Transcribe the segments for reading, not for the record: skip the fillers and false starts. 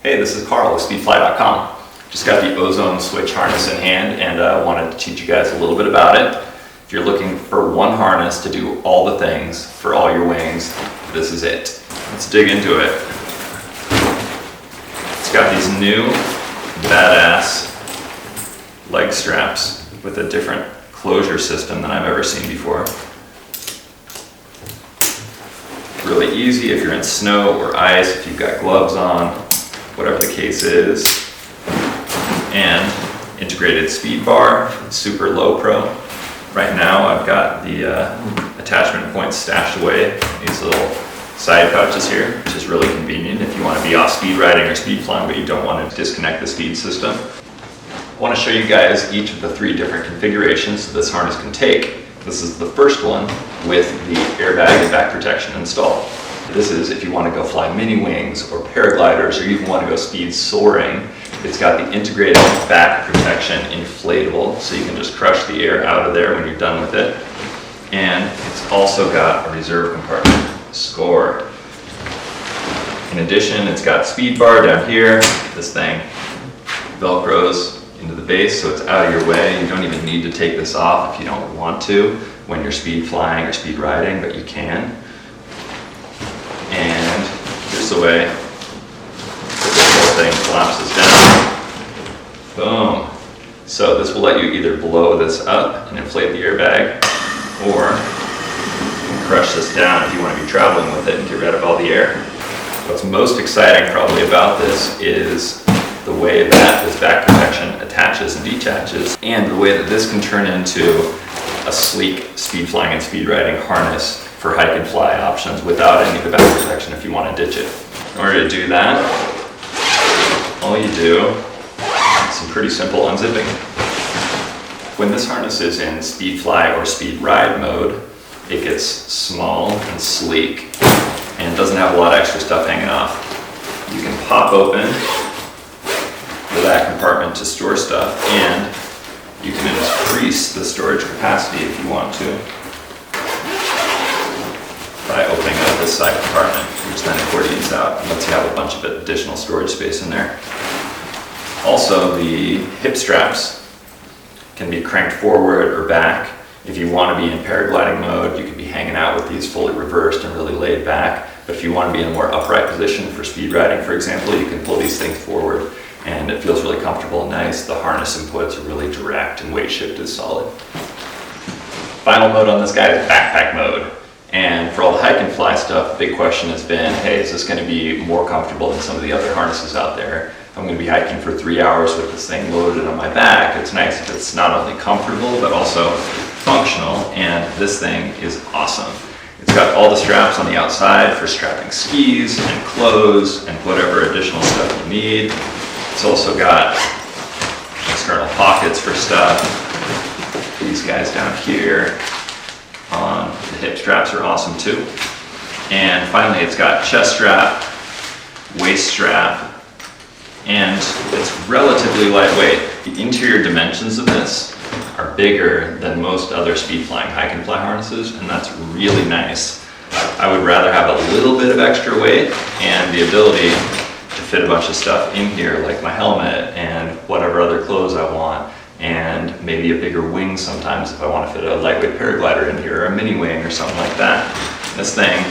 Hey, this is Carl with SpeedFly.com. Just got the Ozone Switch harness in hand and wanted to teach you guys a little bit about it. If you're looking for one harness to do all the things for all your wings, this is it. Let's dig into it. It's got these new badass leg straps with a different closure system than I've ever seen before. Really easy if you're in snow or ice, if you've got gloves on, whatever the case is. And integrated speed bar, super low pro. Right now I've got the attachment points stashed away in these little side pouches here, which is really convenient if you want to be off speed riding or speed flying, but you don't want to disconnect the speed system. I want to show you guys each of the 3 different configurations this harness can take. This is the first one with the airbag and back protection installed. This is if you want to go fly mini wings or paragliders, or even want to go speed soaring. It's got the integrated back protection inflatable, so you can just crush the air out of there when you're done with it. And it's also got a reserve compartment, score. In addition, it's got speed bar down here. This thing velcros into the base, so it's out of your way. You don't even need to take this off if you don't want to when you're speed flying or speed riding, but you can. And here's the way this whole thing collapses down. Boom. So this will let you either blow this up and inflate the airbag, or crush this down if you want to be traveling with it and get rid of all the air. What's most exciting probably about this is the way that this back protection attaches and detaches, and the way that this can turn into a sleek speed flying and speed riding harness for hike and fly options without any of the back protection if you want to ditch it. In order to do that, all you do is some pretty simple unzipping. When this harness is in speed fly or speed ride mode, it gets small and sleek and doesn't have a lot of extra stuff hanging off. You can pop open the back compartment to store stuff, and you can increase the storage capacity if you want to by opening up this side compartment, which then accordions out and lets you have a bunch of additional storage space in there. Also, the hip straps can be cranked forward or back. If you want to be in paragliding mode, you can be hanging out with these fully reversed and really laid back. But if you want to be in a more upright position for speed riding, for example, you can pull these things forward, and it feels really comfortable and nice. The harness inputs are really direct and weight shift is solid. Final mode on this guy is backpack mode. And for all the hike and fly stuff, the big question has been, hey, is this going to be more comfortable than some of the other harnesses out there? If I'm going to be hiking for 3 hours with this thing loaded on my back, it's nice if it's not only comfortable, but also functional, and this thing is awesome. It's got all the straps on the outside for strapping skis and clothes and whatever additional stuff you need. It's also got external pockets for stuff. These guys down here on the hip straps are awesome too. And finally, it's got chest strap, waist strap, and it's relatively lightweight. The interior dimensions of this are bigger than most other speed flying hike and fly harnesses, and that's really nice. I would rather have a little bit of extra weight and the ability to fit a bunch of stuff in here, like my helmet and whatever other clothes I want, and maybe a bigger wing sometimes if I want to fit a lightweight paraglider in here, or a mini wing or something like that. This thing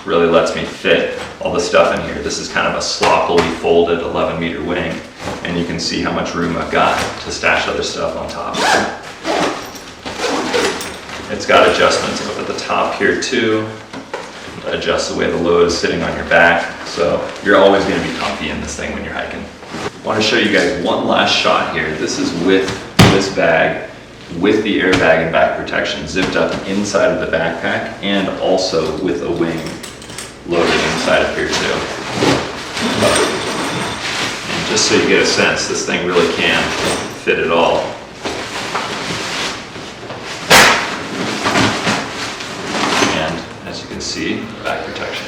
really lets me fit all the stuff in here. This is kind of a sloppily folded 11-meter wing, and you can see how much room I've got to stash other stuff on top. It's got adjustments up at the top here too, to adjust the way the load is sitting on your back, so you're always going to be comfy in this thing when you're hiking. I want to show you guys one last shot here. This is with this bag, with the airbag and back protection zipped up inside of the backpack, and also with a wing loaded inside of here too. And just so you get a sense, this thing really can fit it all. And as you can see, back protection.